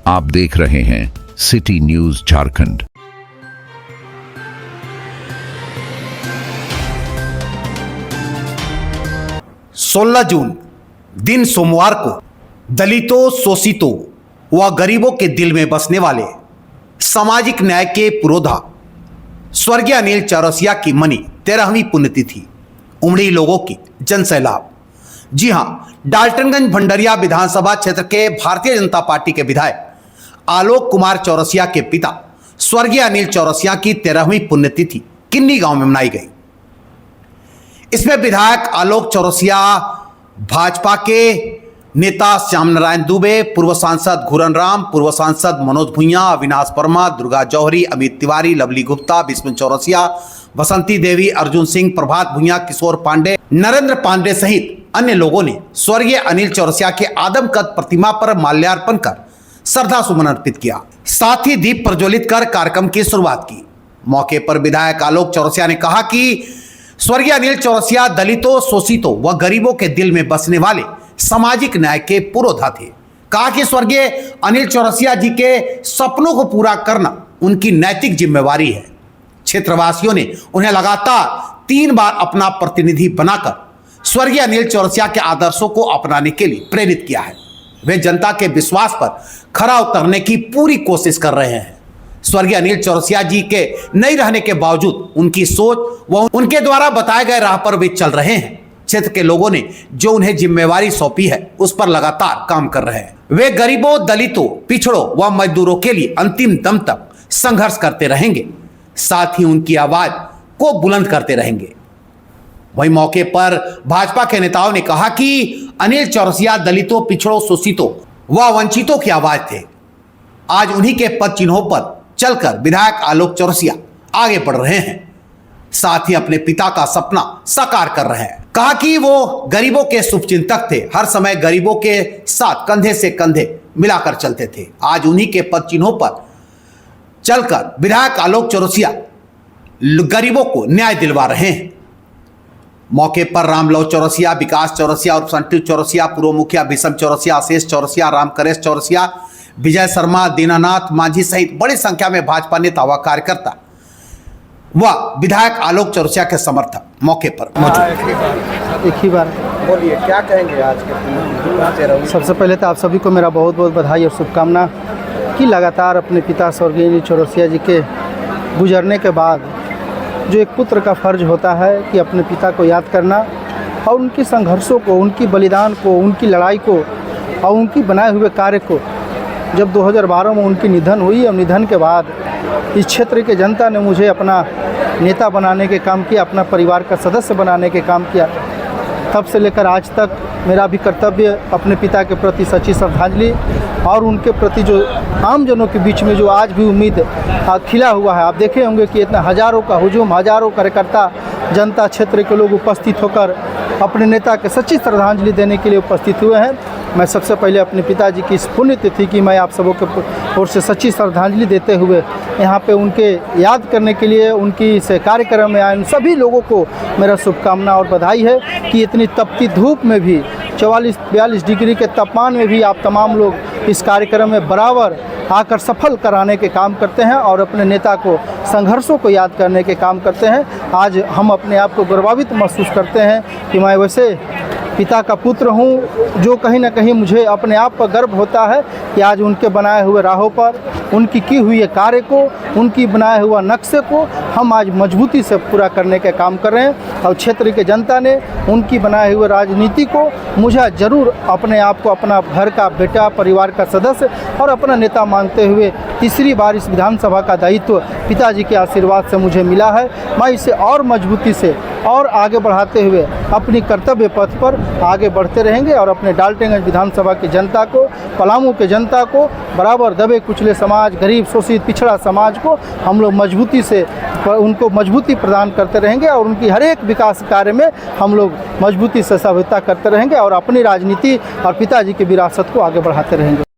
आप देख रहे हैं सिटी न्यूज झारखंड। सोलह जून दिन सोमवार को दलितों, शोषितों व गरीबों के दिल में बसने वाले सामाजिक न्याय के पुरोधा स्वर्गीय अनिल चौरसिया की मनी 13वीं पुण्यतिथि उमड़ी लोगों की जनसैलाब। जी हां, डाल्टनगंज भंडरिया विधानसभा क्षेत्र के भारतीय जनता पार्टी के विधायक आलोक कुमार चौरसिया के पिता स्वर्गीय अनिल चौरसिया की 13वीं पुण्यतिथि किन्नी गांव में मनाई गई। इसमें विधायक आलोक चौरसिया, भाजपा के नेता श्याम नारायण दुबे, पूर्व सांसद घूरन राम, पूर्व सांसद मनोज भुइयां, अविनाश वर्मा, दुर्गा जौहरी, अमित तिवारी, लवली गुप्ता, विष्णु चौरसिया, बसंती देवी, अर्जुन सिंह, प्रभात भुइयां, किशोर पांडे, नरेंद्र पांडे सहित अन्य लोगों ने स्वर्गीय अनिल चौरसिया के आदमकद प्रतिमा पर माल्यार्पण कर श्रद्धा सुमन अर्पित किया। साथ ही दीप प्रज्वलित कर कार्यक्रम की शुरुआत की। मौके पर विधायक आलोक चौरसिया ने कहा कि स्वर्गीय अनिल चौरसिया दलितों, शोषितों व गरीबों के दिल में बसने वाले सामाजिक न्याय के पुरोधा थे। कहा कि स्वर्गीय अनिल चौरसिया जी के सपनों को पूरा करना उनकी नैतिक जिम्मेवारी है। क्षेत्रवासियों ने उन्हें लगातार 3 बार अपना प्रतिनिधि बनाकर स्वर्गीय अनिल चौरसिया के आदर्शों को अपनाने के लिए प्रेरित किया है। वे जनता के विश्वास पर खरा उतरने की पूरी कोशिश कर रहे हैं। स्वर्गीय अनिल चौरसिया जी के नहीं रहने के बावजूद उनकी सोच व उनके द्वारा बताए गए राह पर वे चल रहे हैं। क्षेत्र के लोगों ने जो उन्हें जिम्मेवारी सौंपी है उस पर लगातार काम कर रहे हैं। वे गरीबों, दलितों, पिछड़ों व मजदूरों के लिए अंतिम दम तक संघर्ष करते रहेंगे। साथ ही उनकी आवाज को बुलंद करते रहेंगे। वहीं मौके पर भाजपा के नेताओं ने कहा कि अनिल चौरसिया दलितों, पिछड़ों, शोषितों व वंचितों की आवाज थे। आज उन्हीं के पद चिन्हों पर चलकर विधायक आलोक चौरसिया आगे बढ़ रहे हैं। साथ ही अपने पिता का सपना साकार कर रहे हैं। कहा कि वो गरीबों के शुभचिंतक थे, हर समय गरीबों के साथ कंधे से कंधे मिलाकर चलते थे। आज उन्हीं के पद चिन्हों पर चलकर विधायक आलोक चौरसिया गरीबों को न्याय दिलवा रहे हैं। मौके पर रामलव चौरसिया, विकास चौरसिया और संतु चौरसिया, पूर्व मुखिया भीषम चौरसिया, अशेष चौरसिया, रामकरेश चौरसिया, विजय शर्मा, दीनानाथ मांझी सहित बड़ी संख्या में भाजपा नेता व कार्यकर्ता व विधायक आलोक चौरसिया के समर्थक मौके पर मौजूद। एक ही बार बोलिए, क्या कहेंगे आज के? सबसे पहले तो आप सभी को मेरा बहुत बहुत बधाई और शुभकामना कि लगातार अपने पिता स्वर्गीय अनिल चौरसिया जी के गुजरने के बाद जो एक पुत्र का फर्ज होता है कि अपने पिता को याद करना और उनके संघर्षों को, उनकी बलिदान को, उनकी लड़ाई को और उनकी बनाए हुए कार्य को, जब 2012 में उनकी निधन हुई और निधन के बाद इस क्षेत्र के जनता ने मुझे अपना नेता बनाने के काम किया, अपना परिवार का सदस्य बनाने के काम किया। तब से लेकर आज तक मेरा भी कर्तव्य अपने पिता के प्रति सच्ची श्रद्धांजलि और उनके प्रति जो आम जनों के बीच में जो आज भी उम्मीद खिला हुआ है। आप देखे होंगे कि इतना हज़ारों का हुजूम, हज़ारों कार्यकर्ता, जनता क्षेत्र के लोग उपस्थित होकर अपने नेता के सच्ची श्रद्धांजलि देने के लिए उपस्थित हुए हैं। मैं सबसे पहले अपने पिताजी की इस पुण्यतिथि की मैं आप सबों के ओर से सच्ची श्रद्धांजलि देते हुए यहाँ पे उनके याद करने के लिए उनकी इस कार्यक्रम में आए उन सभी लोगों को मेरा शुभकामना और बधाई है कि इतनी तपती धूप में भी 44-42 डिग्री के तापमान में भी आप तमाम लोग इस कार्यक्रम में बराबर आकर सफल कराने के काम करते हैं और अपने नेता को संघर्षों को याद करने के काम करते हैं। आज हम अपने आप को गौरवान्वित महसूस करते हैं कि मैं वैसे पिता का पुत्र हूं, जो कहीं ना कहीं मुझे अपने आप पर गर्व होता है कि आज उनके बनाए हुए राहों पर, उनकी की हुई कार्य को, उनकी बनाए हुआ नक्शे को हम आज मजबूती से पूरा करने के काम कर रहे हैं। और क्षेत्र के जनता ने उनकी बनाए हुए राजनीति को मुझे ज़रूर अपने आप को अपना घर का बेटा, परिवार का सदस्य और अपना नेता मानते हुए तीसरी बार इस विधानसभा का दायित्व पिताजी के आशीर्वाद से मुझे मिला है। मैं इसे और मजबूती से और आगे बढ़ाते हुए अपनी कर्तव्य पथ पर आगे बढ़ते रहेंगे और अपने डाल्टनगंज विधानसभा की जनता को, पलामू के जनता को, बराबर दबे कुचले समाज, गरीब, शोषित, पिछड़ा समाज को हम लोग मजबूती से उनको मजबूती प्रदान करते रहेंगे और उनकी हर एक विकास कार्य में हम लोग मजबूती से सहायता करते रहेंगे और अपनी राजनीति और पिताजी की विरासत को आगे बढ़ाते रहेंगे।